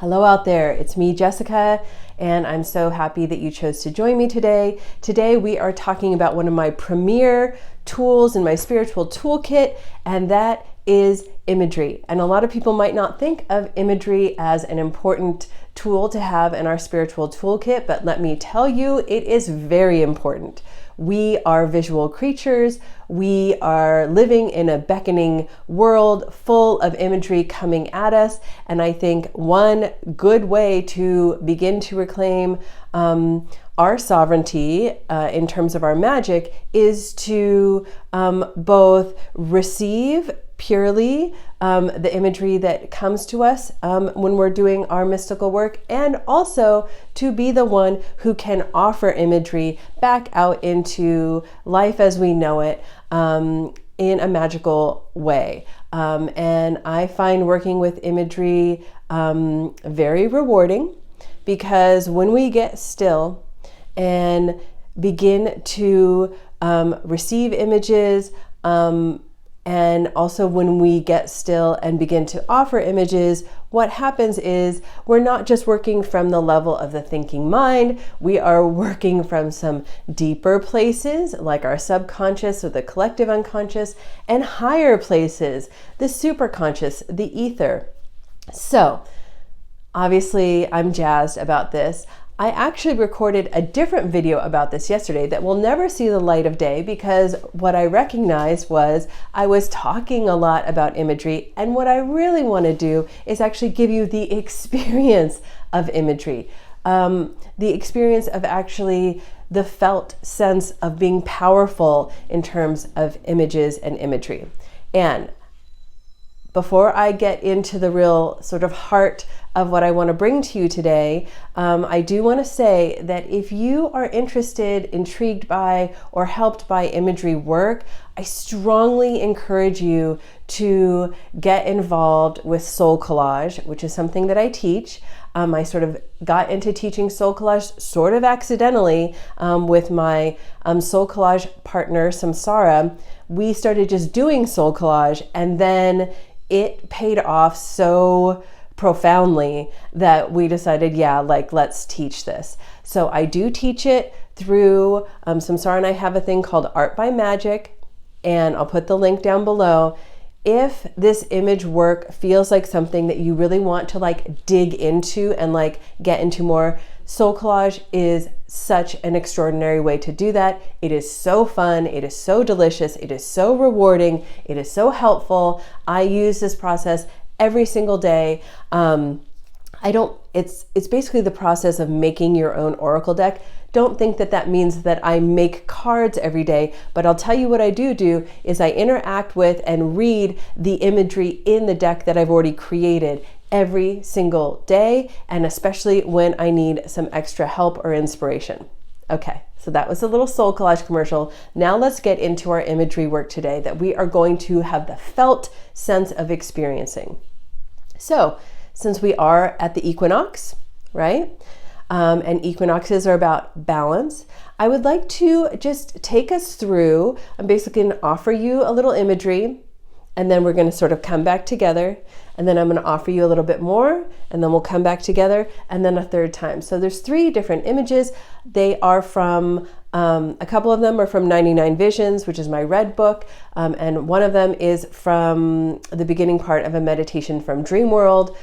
Hello out there, it's me, Jessica, and I'm so happy that you chose to join me today. Today we are talking about one of my premier tools in my spiritual toolkit, and that is imagery. And a lot of people might not think of imagery as an important tool to have in our spiritual toolkit, but let me tell you, it is very important. We are visual creatures. We are living in a beckoning world full of imagery coming at us. And I think one good way to begin to reclaim our sovereignty in terms of our magic is to both receive purely the imagery that comes to us when we're doing our mystical work, and also to be the one who can offer imagery back out into life as we know it in a magical way. And I find working with imagery very rewarding, because when we get still and begin to receive images, and also when we get still and begin to offer images, what happens is we're not just working from the level of the thinking mind, we are working from some deeper places like our subconscious or the collective unconscious, and higher places, the superconscious, the ether. So obviously I'm jazzed about this. I actually recorded a different video about this yesterday that will never see the light of day, because what I recognized was I was talking a lot about imagery, and what I really want to do is actually give you the experience of imagery, the experience of actually the felt sense of being powerful in terms of images and imagery. And before I get into the real sort of heart of what I want to bring to you today, I do want to say that if you are interested, intrigued by, or helped by imagery work, I strongly encourage you to get involved with soul collage, which is something that I teach. I sort of got into teaching soul collage sort of accidentally with my soul collage partner, Samsara. We started just doing soul collage, and then it paid off so profoundly that we decided, let's teach this. So I do teach it through Samsara, and I have a thing called Art by Magic, and I'll put the link down below. If this image work feels like something that you really want to dig into and get into more, soul collage is such an extraordinary way to do that. It is so fun, it is so delicious, it is so rewarding, it is so helpful. I use this process every single day. It's basically the process of making your own oracle deck. Don't think that that means that I make cards every day, but I'll tell you what I do is I interact with and read the imagery in the deck that I've already created every single day, and especially when I need some extra help or inspiration. Okay, so that was a little soul collage commercial. Now let's get into our imagery work today that we are going to have the felt sense of experiencing. So since we are at the equinox, right? And equinoxes are about balance, I would like to just take us through. I'm basically going to offer you a little imagery, and then we're going to sort of come back together, and then I'm going to offer you a little bit more, and then we'll come back together, and then a third time. So there's 3 different images. They are from, a couple of them are from 99 Visions, which is my red book, and one of them is from the beginning part of a meditation from Dream World,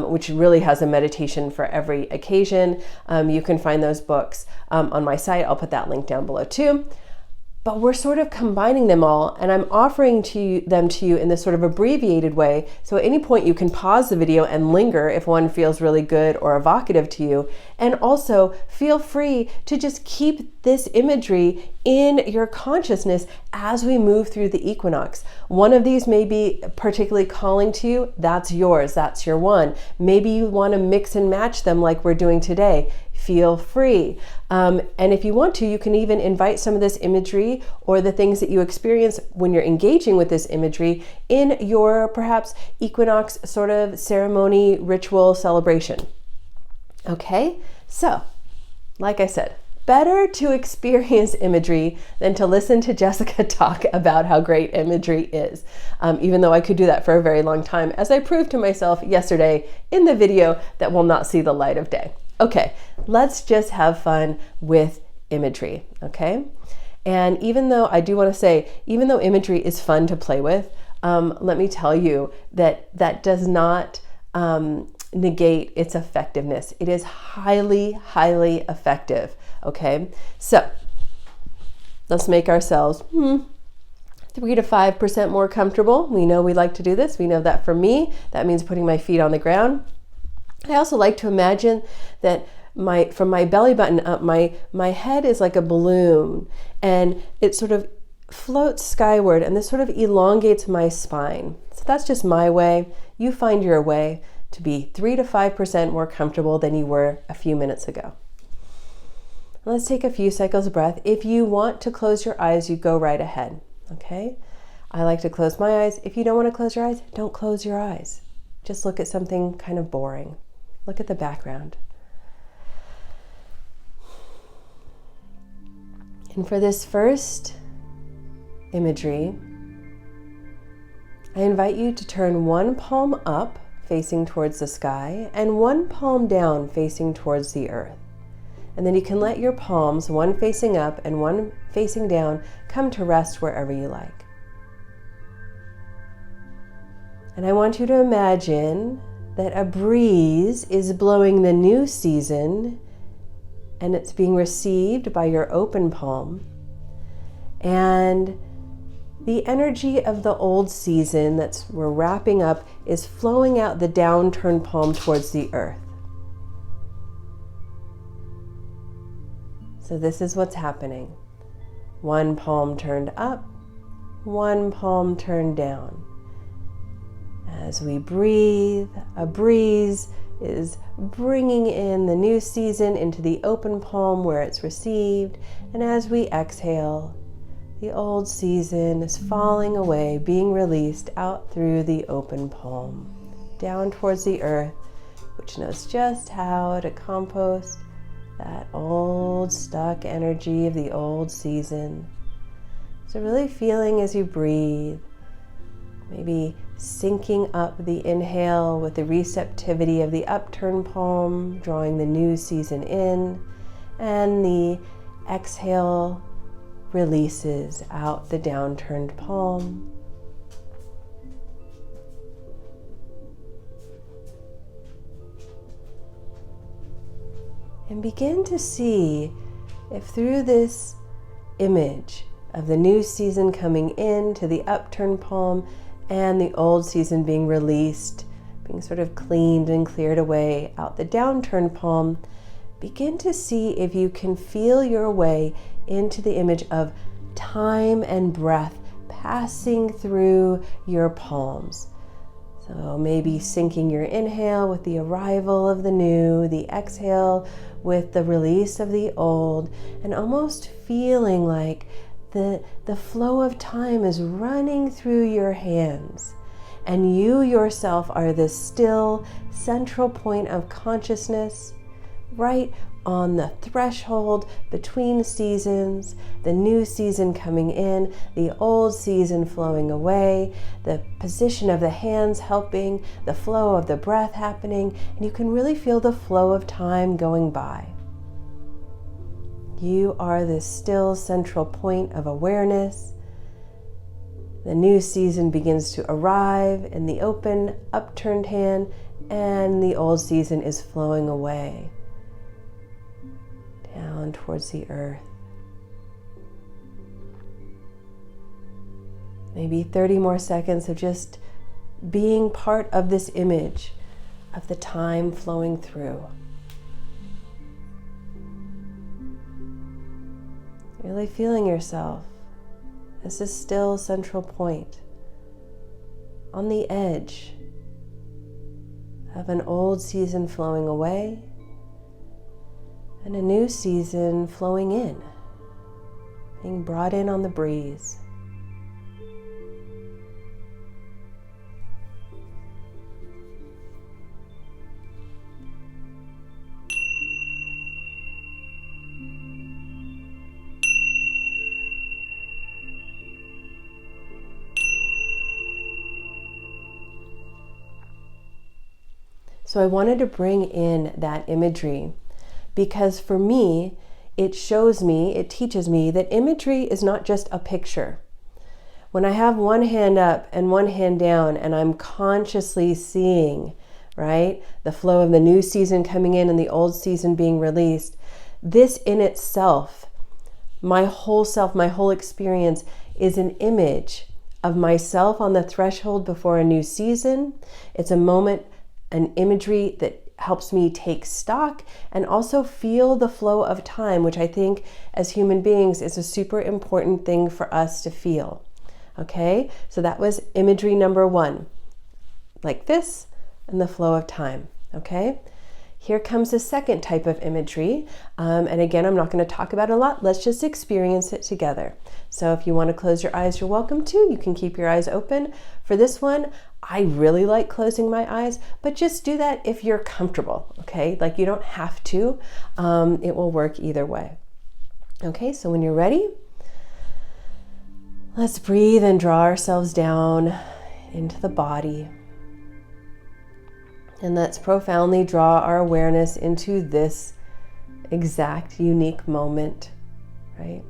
which really has a meditation for every occasion. You can find those books on my site. I'll put that link down below too. But we're sort of combining them all, and I'm offering them to you in this sort of abbreviated way. So at any point you can pause the video and linger if one feels really good or evocative to you. And also feel free to just keep this imagery in your consciousness as we move through the equinox. One of these may be particularly calling to you. That's yours, that's your one. Maybe you want to mix and match them like we're doing today. Feel free. And if you want to, you can even invite some of this imagery or the things that you experience when you're engaging with this imagery in your perhaps equinox sort of ceremony, ritual, celebration. Okay, so like I said, better to experience imagery than to listen to Jessica talk about how great imagery is. Even though I could do that for a very long time, as I proved to myself yesterday in the video that will not see the light of day. Okay, let's just have fun with imagery, okay? And even though I do want to say, even though imagery is fun to play with, let me tell you that that does not negate its effectiveness. It is highly, highly effective, okay? So let's make ourselves 3 to 5% more comfortable. We know we like to do this. We know that for me, that means putting my feet on the ground. I also like to imagine that from my belly button up, my head is like a balloon, and it sort of floats skyward, and this sort of elongates my spine. So that's just my way. You find your way to be 3 to 5% more comfortable than you were a few minutes ago. Let's take a few cycles of breath. If you want to close your eyes, you go right ahead, okay? I like to close my eyes. If you don't want to close your eyes, don't close your eyes. Just look at something kind of boring. Look at the background. And for this first imagery, I invite you to turn one palm up, facing towards the sky, and one palm down, facing towards the earth. And then you can let your palms, one facing up and one facing down, come to rest wherever you like. And I want you to imagine that a breeze is blowing the new season, and it's being received by your open palm. And the energy of the old season we're wrapping up is flowing out the downturned palm towards the earth. So this is what's happening. One palm turned up, one palm turned down. As we breathe, a breeze is bringing in the new season into the open palm where it's received. And as we exhale, the old season is falling away, being released out through the open palm, down towards the earth, which knows just how to compost that old stuck energy of the old season. So really feeling as you breathe, maybe syncing up the inhale with the receptivity of the upturned palm, drawing the new season in, and the exhale releases out the downturned palm. And begin to see if through this image of the new season coming in to the upturned palm and the old season being released, being sort of cleaned and cleared away out the downturned palm, begin to see if you can feel your way into the image of time and breath passing through your palms. So maybe syncing your inhale with the arrival of the new, the exhale with the release of the old, and almost feeling like the flow of time is running through your hands. And you yourself are this still central point of consciousness, right on the threshold between seasons, the new season coming in, the old season flowing away, the position of the hands helping, the flow of the breath happening, and you can really feel the flow of time going by. You are this still central point of awareness. The new season begins to arrive in the open, upturned hand, and the old season is flowing away down towards the earth. Maybe 30 more seconds of just being part of this image of the time flowing through. Really feeling yourself as this still central point on the edge of an old season flowing away and a new season flowing in, being brought in on the breeze. So I wanted to bring in that imagery because for me, it teaches me that imagery is not just a picture. When I have one hand up and one hand down and I'm consciously seeing, right, the flow of the new season coming in and the old season being released, this in itself, my whole self, my whole experience is an image of myself on the threshold before a new season. It's a moment, an imagery that helps me take stock and also feel the flow of time, which I think as human beings is a super important thing for us to feel. Okay, so that was imagery number 1, like this, and the flow of time. Okay, here comes the second type of imagery. And again, I'm not going to talk about it a lot. Let's just experience it together. So if you want to close your eyes, you're welcome to. You can keep your eyes open. For this one, I really like closing my eyes, but just do that if you're comfortable, okay? Like you don't have to. It will work either way. Okay, so when you're ready, let's breathe and draw ourselves down into the body. And let's profoundly draw our awareness into this exact unique moment, right?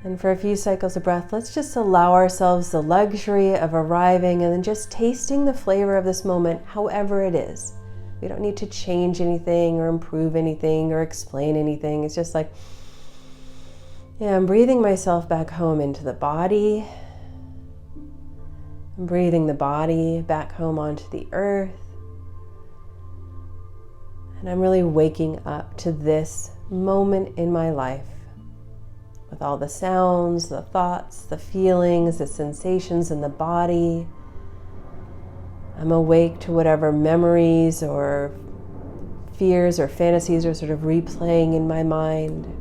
And for a few cycles of breath, let's just allow ourselves the luxury of arriving and then just tasting the flavor of this moment, however it is. We don't need to change anything or improve anything or explain anything. It's just like, yeah, I'm breathing myself back home into the body. I'm breathing the body back home onto the earth. And I'm really waking up to this moment in my life with all the sounds, the thoughts, the feelings, the sensations in the body. I'm awake to whatever memories or fears or fantasies are sort of replaying in my mind.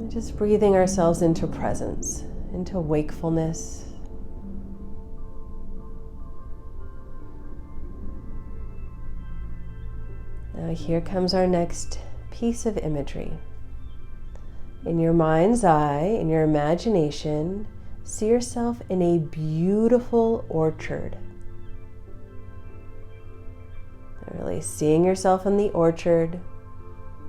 Just breathing ourselves into presence, into wakefulness. Now here comes our next piece of imagery. In your mind's eye, in your imagination, see yourself in a beautiful orchard. Really seeing yourself in the orchard.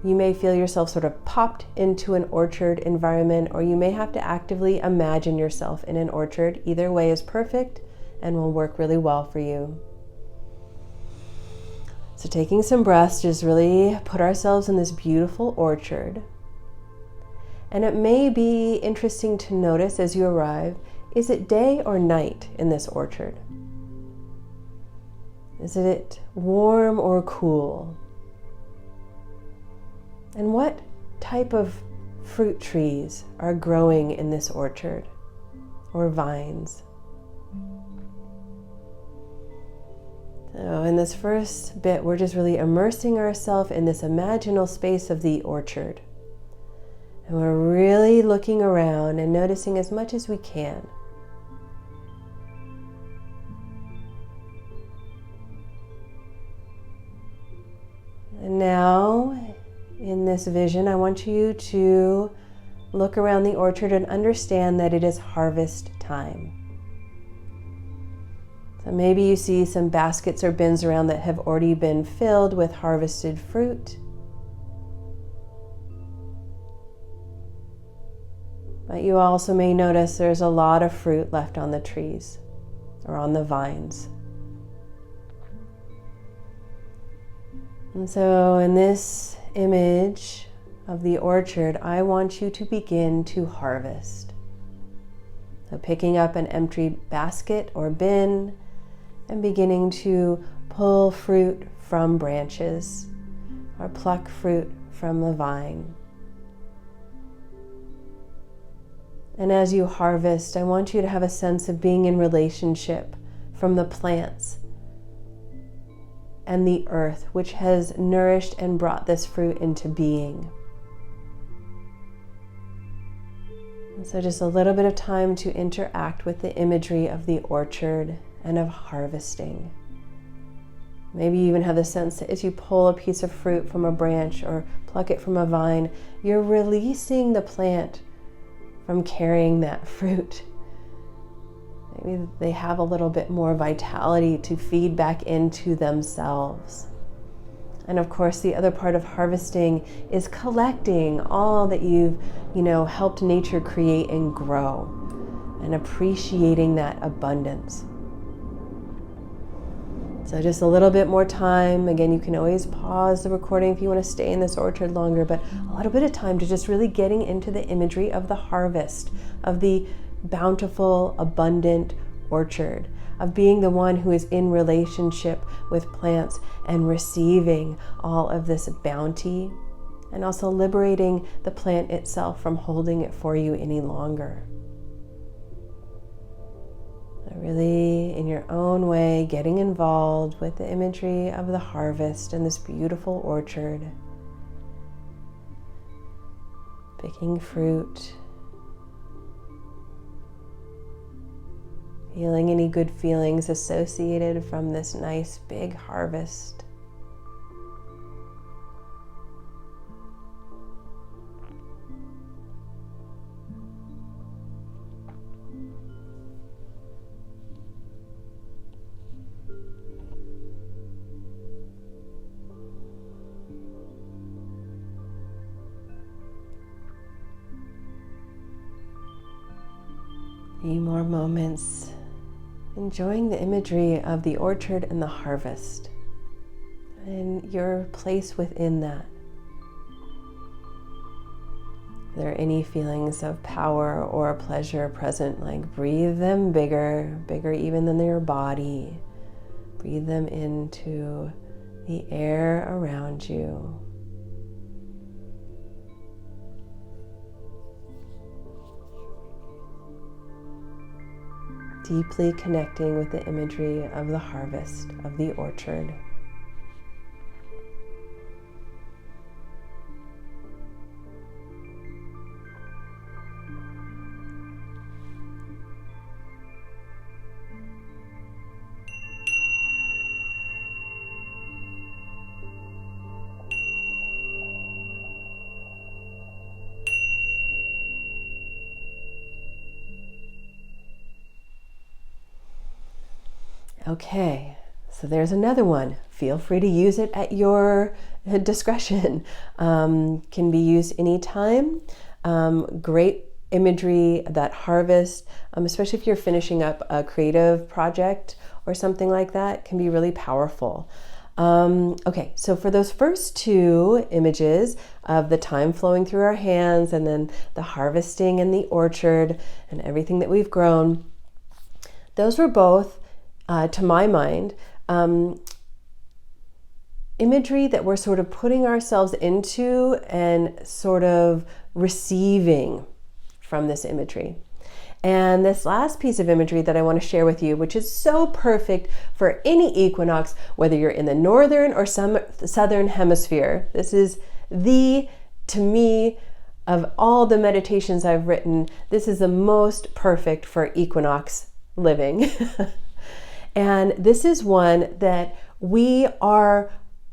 You may feel yourself sort of popped into an orchard environment, or you may have to actively imagine yourself in an orchard. Either way is perfect and will work really well for you. So taking some breaths, just really put ourselves in this beautiful orchard. And it may be interesting to notice as you arrive, is it day or night in this orchard? Is it warm or cool? And what type of fruit trees are growing in this orchard, or vines? So in this first bit, we're just really immersing ourselves in this imaginal space of the orchard. And we're really looking around and noticing as much as we can. And now, in this vision, I want you to look around the orchard and understand that it is harvest time. So maybe you see some baskets or bins around that have already been filled with harvested fruit. But you also may notice there's a lot of fruit left on the trees or on the vines. And so in this image of the orchard, I want you to begin to harvest. So picking up an empty basket or bin and beginning to pull fruit from branches or pluck fruit from the vine. And as you harvest, I want you to have a sense of being in relationship from the plants and the earth, which has nourished and brought this fruit into being. And so just a little bit of time to interact with the imagery of the orchard and of harvesting. Maybe you even have the sense that as you pull a piece of fruit from a branch or pluck it from a vine, you're releasing the plant from carrying that fruit. Maybe they have a little bit more vitality to feed back into themselves. And of course, the other part of harvesting is collecting all that you've, helped nature create and grow, and appreciating that abundance. So just a little bit more time. Again, you can always pause the recording if you want to stay in this orchard longer, but a little bit of time to just really getting into the imagery of the harvest, of the bountiful, abundant orchard, of being the one who is in relationship with plants and receiving all of this bounty, and also liberating the plant itself from holding it for you any longer. Really, in your own way, getting involved with the imagery of the harvest and this beautiful orchard, picking fruit, feeling any good feelings associated from this nice big harvest. Few more moments enjoying the imagery of the orchard and the harvest and your place within that. If there are any feelings of power or pleasure present, like breathe them bigger even than your body. Breathe them into the air around you. Deeply connecting with the imagery of the harvest, of the orchard. Okay, so there's another one. Feel free to use it at your discretion. Can be used anytime. Great imagery, that harvest, especially if you're finishing up a creative project or something like that, can be really powerful. Okay, so for those first two images of the time flowing through our hands and then the harvesting and the orchard and everything that we've grown, those were both to my mind, imagery that we're sort of putting ourselves into and sort of receiving from this imagery. And this last piece of imagery that I want to share with you, which is so perfect for any equinox, whether you're in the northern or southern hemisphere. This is to me, of all the meditations I've written, this is the most perfect for equinox living. And this is one that we are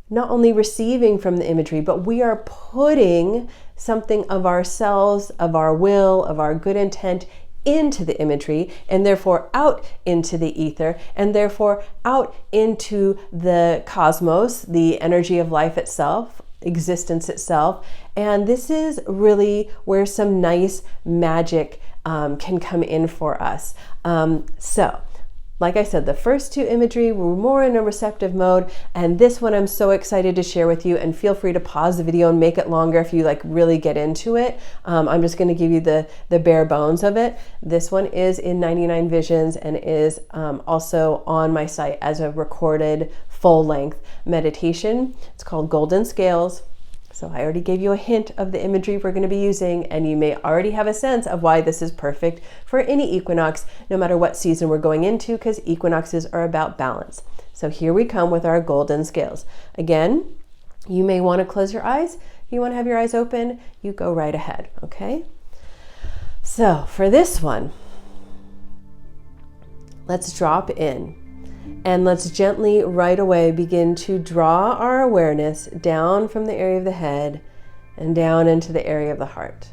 not only receiving from the imagery, but we are putting something of ourselves, of our will, of our good intent into the imagery, and therefore out into the ether, and therefore out into the cosmos, the energy of life itself, existence itself. And this is really where some nice magic can come in for us. So like I said, the first two imagery were more in a receptive mode, and this one I'm so excited to share with you, and feel free to pause the video and make it longer if you really get into it. I'm just going to give you the bare bones of it. This one is in 99 Visions and is also on my site as a recorded full-length meditation. It's called Golden Scales. So I already gave you a hint of the imagery we're going to be using, and you may already have a sense of why this is perfect for any equinox, no matter what season we're going into, because equinoxes are about balance. So here we come with our golden scales. Again, you may want to close your eyes. If you want to have your eyes open, you go right ahead, okay? So for this one, let's drop in. And let's gently right away begin to draw our awareness down from the area of the head and down into the area of the heart.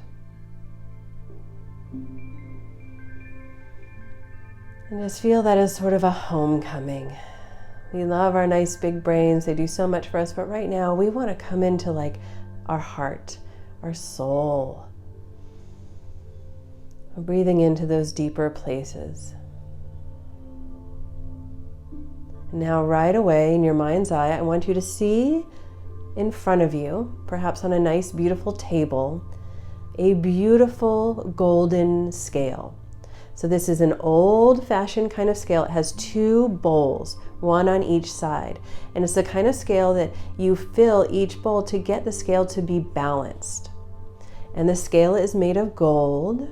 And just feel that as sort of a homecoming. We love our nice big brains. They do so much for us. But right now we want to come into like our heart, our soul. We're breathing into those deeper places. And now right away in your mind's eye, I want you to see in front of you, perhaps on a nice beautiful table, a beautiful golden scale. So this is an old-fashioned kind of scale. It has two bowls, one on each side. And it's the kind of scale that you fill each bowl to get the scale to be balanced. And the scale is made of gold,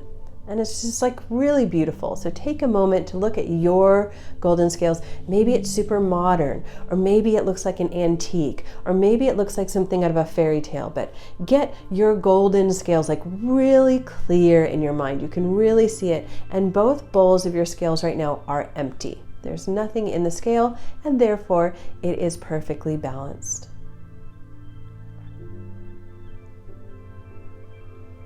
and it's just like really beautiful. So take a moment to look at your golden scales. Maybe it's super modern, or maybe it looks like an antique, or maybe it looks like something out of a fairy tale, but get your golden scales like really clear in your mind. You can really see it. And both bowls of your scales right now are empty. There's nothing in the scale, and therefore it is perfectly balanced.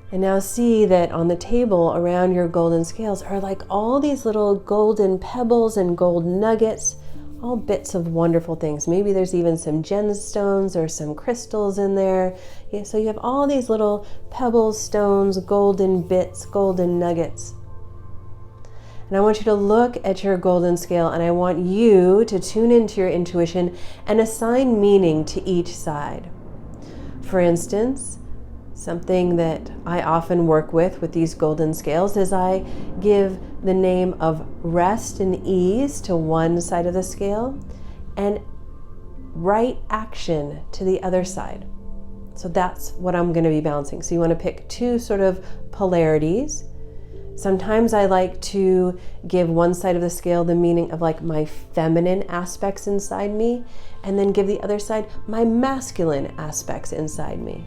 And now see that on the table around your golden scales are like all these little golden pebbles and gold nuggets, all bits of wonderful things. Maybe there's even some gemstones or some crystals in there. Yeah, so you have all these little pebbles, stones, golden bits, golden nuggets. And I want you to look at your golden scale, and I want you to tune into your intuition and assign meaning to each side. For instance, something that I often work with these golden scales is I give the name of rest and ease to one side of the scale and right action to the other side. So that's what I'm going to be balancing. So you want to pick two sort of polarities. Sometimes I like to give one side of the scale the meaning of like my feminine aspects inside me, and then give the other side my masculine aspects inside me.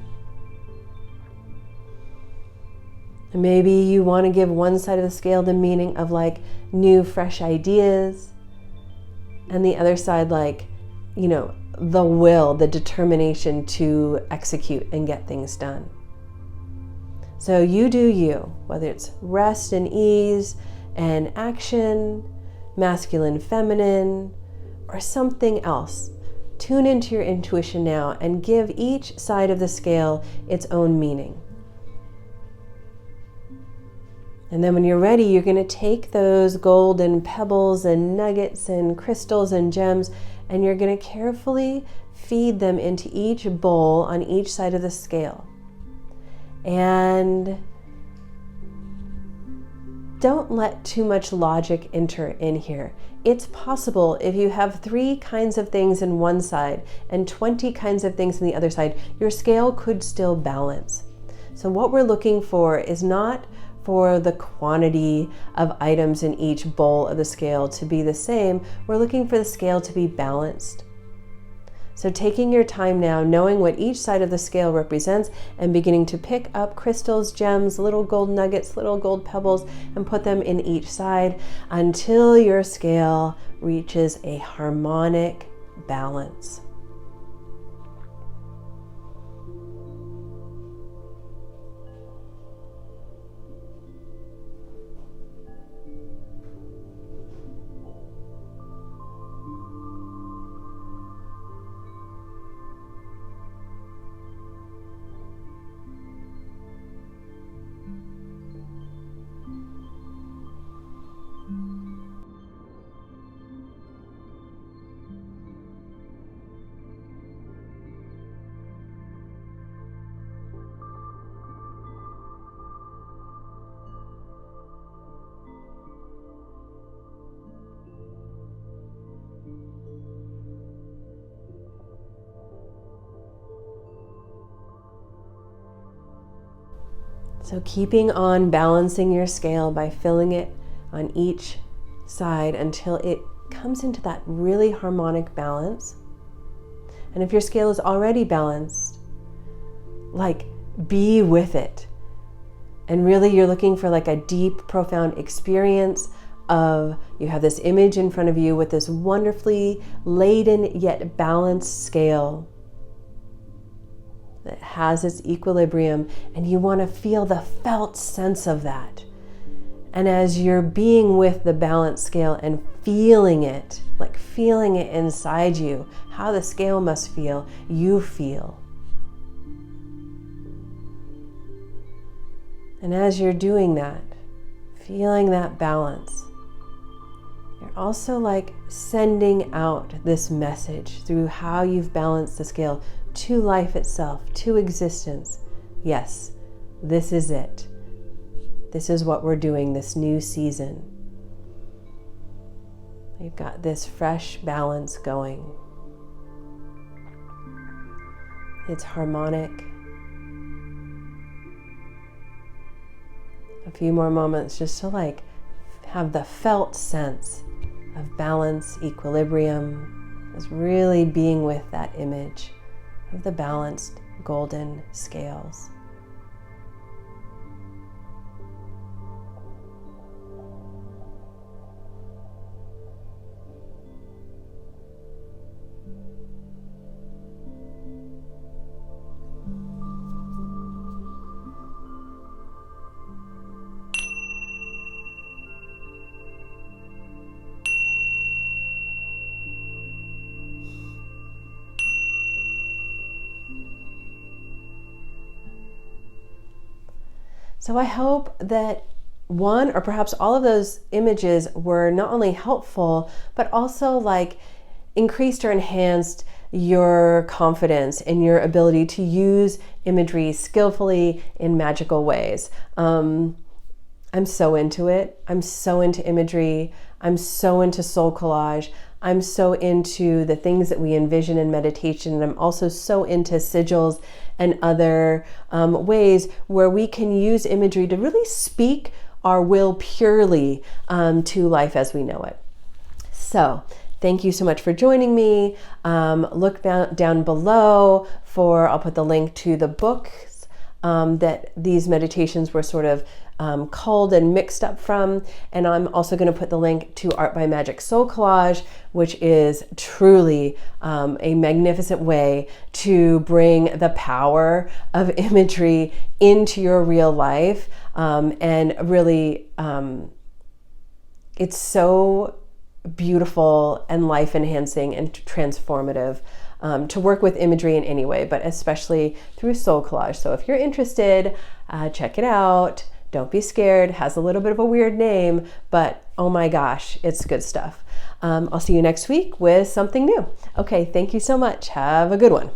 Maybe you want to give one side of the scale the meaning of like new, fresh ideas, and the other side like, you know, the will, the determination to execute and get things done. So you do you, whether it's rest and ease and action, masculine, feminine, or something else. Tune into your intuition now and give each side of the scale its own meaning. And then when you're ready, you're going to take those golden pebbles and nuggets and crystals and gems, and you're going to carefully feed them into each bowl on each side of the scale. And don't let too much logic enter in here. It's possible if you have 3 kinds of things in one side and 20 kinds of things in the other side, your scale could still balance. So what we're looking for is not for the quantity of items in each bowl of the scale to be the same. We're looking for the scale to be balanced. So taking your time now, knowing what each side of the scale represents, and beginning to pick up crystals, gems, little gold nuggets, little gold pebbles, and put them in each side until your scale reaches a harmonic balance. So keeping on balancing your scale by filling it on each side until it comes into that really harmonic balance. And if your scale is already balanced, like be with it. And really you're looking for like a deep, profound experience of, you have this image in front of you with this wonderfully laden yet balanced scale that has its equilibrium, and you want to feel the felt sense of that. And as you're being with the balance scale and feeling it, like feeling it inside you, how the scale must feel, you feel. And as you're doing that, feeling that balance, you're also like sending out this message through how you've balanced the scale to life itself, to existence. Yes, this is it. This is what we're doing this new season. We've got this fresh balance going. It's harmonic. A few more moments just to like have the felt sense of balance, equilibrium, is really being with that image of the balanced golden scales. So I hope that one or perhaps all of those images were not only helpful, but also like increased or enhanced your confidence in your ability to use imagery skillfully in magical ways. I'm so into it. I'm so into imagery. I'm so into soul collage. I'm so into the things that we envision in meditation. And I'm also so into sigils and other ways where we can use imagery to really speak our will purely to life as we know it. So thank you so much for joining me. Look down below I'll put the link to the books that these meditations were sort of culled and mixed up from. And I'm also going to put the link to Art by Magic Soul Collage, which is truly a magnificent way to bring the power of imagery into your real life. And really, it's so beautiful and life enhancing and transformative to work with imagery in any way, but especially through soul collage. So if you're interested, check it out. Don't be scared. It has a little bit of a weird name, but oh my gosh, it's good stuff. I'll see you next week with something new. Okay, thank you so much. Have a good one.